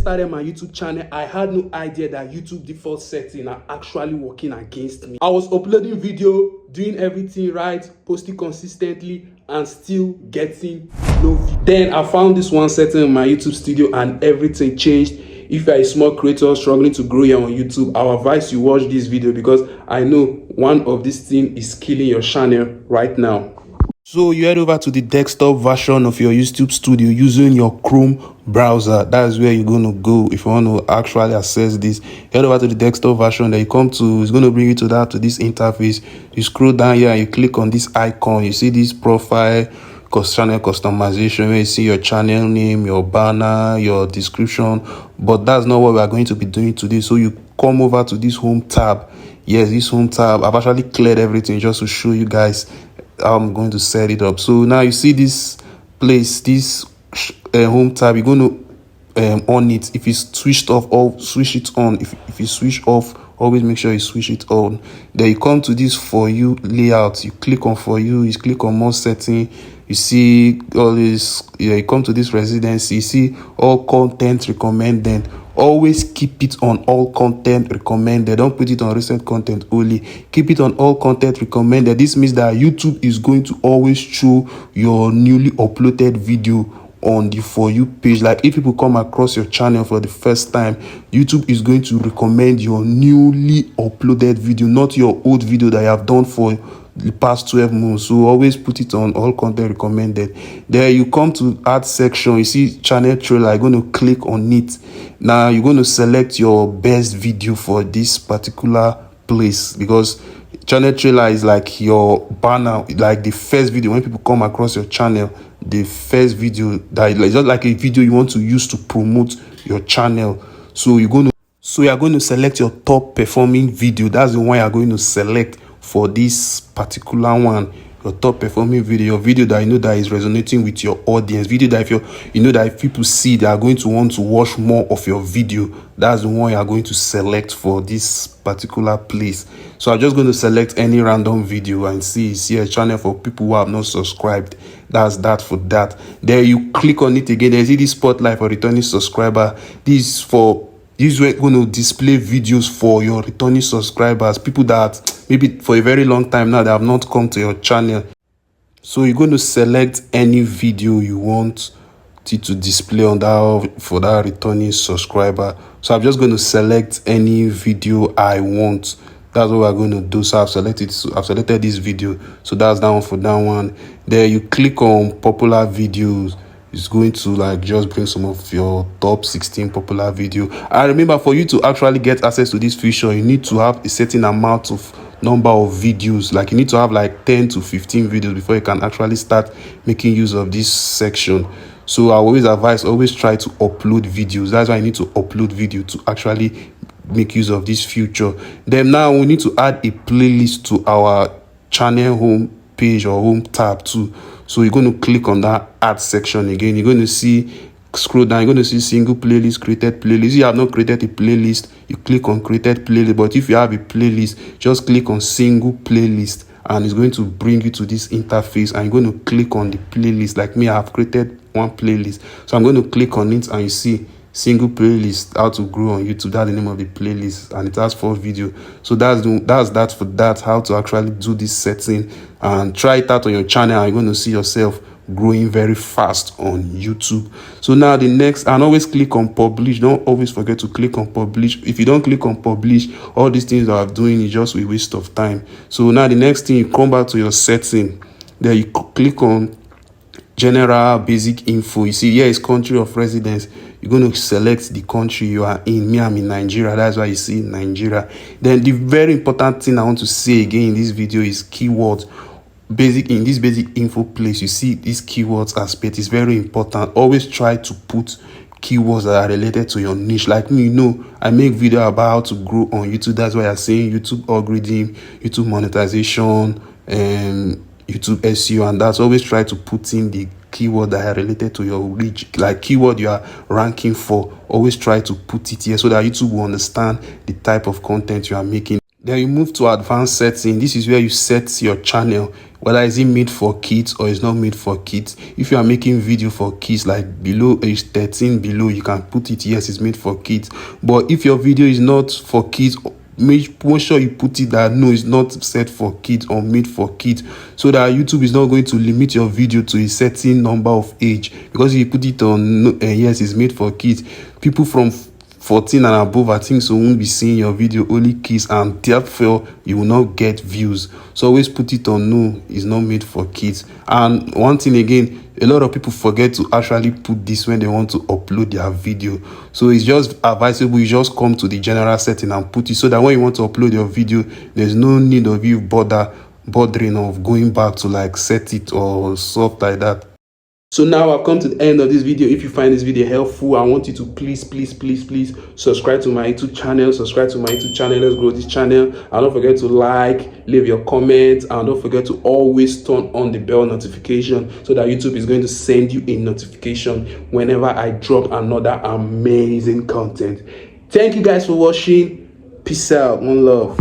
started my YouTube channel, I had no idea that YouTube default setting are actually working against me. I was uploading video, doing everything right, posting consistently, and still getting no view. Then I found this one setting in my YouTube studio and everything changed. If you are a small creator struggling to grow here on YouTube, I advise you watch this video because I know one of these things is killing your channel right now. So you head over to the desktop version of your YouTube studio using your Chrome browser. That's where you're going to go if you want to actually access this. Head over to the desktop version that you come to. It's going to bring you to this interface. You scroll down here and you click on this icon. You see this profile, channel customization, where you see your channel name, your banner, your description. But that's not what we are going to be doing today. So you come over to this home tab. Yes, this home tab. I've actually cleared everything just to show you guys how I'm going to set it up. So now you see this place, this home tab. You're going to on it. If it's switched off, or switch it on. If you switch off, always make sure you switch it on. Then you come to this for you layout. You click on for you. You click on more setting. You see all this. Yeah, you come to this residency. You see all content recommended. Always keep it on all content recommended. Don't put it on recent content only. Keep it on all content recommended. This means that YouTube is going to always show your newly uploaded video on the For You page. Like if people come across your channel for the first time, YouTube is going to recommend your newly uploaded video, not your old video that you have done for the past 12 months. So always put it on all content recommended. There you come to add section. You see channel trailer. You're going to click on it. Now you're going to select your best video for this particular place, because channel trailer is like your banner, like the first video when people come across your channel. The first video that is just like a video you want to use to promote your channel. So you are going to select your top performing video. That's the one you are going to select for this particular one. Your top performing video, your video that you know that is resonating with your audience, video that if people see, they are going to want to watch more of your video. That's the one you are going to select for this particular place. So I'm just going to select any random video and see a channel for people who have not subscribed. That's that for that. There you click on it again. There's this spotlight for returning subscriber. This is going to display videos for your returning subscribers, people that maybe for a very long time now they have not come to your channel. So you're going to select any video you want it to display on that for that returning subscriber. So I'm just going to select any video I want. That's what we're going to do. So I've selected this video. So that's that one for that one. There you click on popular videos. It's going to like just bring some of your top 16 popular video. And remember, for you to actually get access to this feature, you need to have a certain amount of number of videos. Like you need to have like 10 to 15 videos before you can actually start making use of this section. So I always advise, always try to upload videos. That's why I need to upload video to actually make use of this feature. Then now we need to add a playlist to our channel home page or home tab too. So you're going to click on that add section again. You're going to see, scroll down, you're going to see single playlist, created playlist. If you have not created a playlist, you click on created playlist. But if you have a playlist, just click on single playlist and it's going to bring you to this interface and you're going to click on the playlist. Like me, I have created one playlist. So I'm going to click on it and you see single playlist, how to grow on YouTube. That's the name of the playlist and it has 4 videos. So that's that for that, how to actually do this setting, and try it out on your channel and you're going to see yourself growing very fast on YouTube. So now the next, and always click on publish. Don't always forget to click on publish. If you don't click on publish, all these things that I'm doing is just a waste of time. So now the next thing, you come back to your setting. There you click on general basic info. You see here is country of residence. You're going to select the country you are in. Me, I'm in Nigeria. That's why you see Nigeria. Then the very important thing I want to say again in this video is keywords. In this basic info place, you see these keywords aspect is very important. Always try to put keywords that are related to your niche. Like me, I make video about how to grow on YouTube. That's why I'm saying YouTube algorithm, YouTube monetization, and YouTube SEO, and that's always try to put in the keyword that are related to your reach, like keyword you are ranking for. Always try to put it here so that YouTube will understand the type of content you are making. Then you move to advanced setting. This is where you set your channel whether is it made for kids or it's not made for kids. If you are making video for kids, like below age 13 below, you can put it, yes, it's made for kids. But if your video is not for kids, make sure you put it that no, it's not set for kids or made for kids, so that YouTube is not going to limit your video to a certain number of age. Because if you put it on yes, it's made for kids, people from 14 and above, I think so, won't be seeing your video, only kids, and therefore you will not get views. So always put it on no, it's not made for kids. And one thing again, a lot of people forget to actually put this when they want to upload their video. So it's just advisable you just come to the general setting and put it, so that when you want to upload your video, there's no need of you bothering of going back to like set it or stuff like that. So now I've come to the end of this video. If you find this video helpful, I want you to please subscribe to my YouTube channel. Let's grow this channel. And don't forget to like, leave your comments, and don't forget to always turn on the bell notification, so that YouTube is going to send you a notification whenever I drop another amazing content. Thank you guys for watching. Peace out. One love.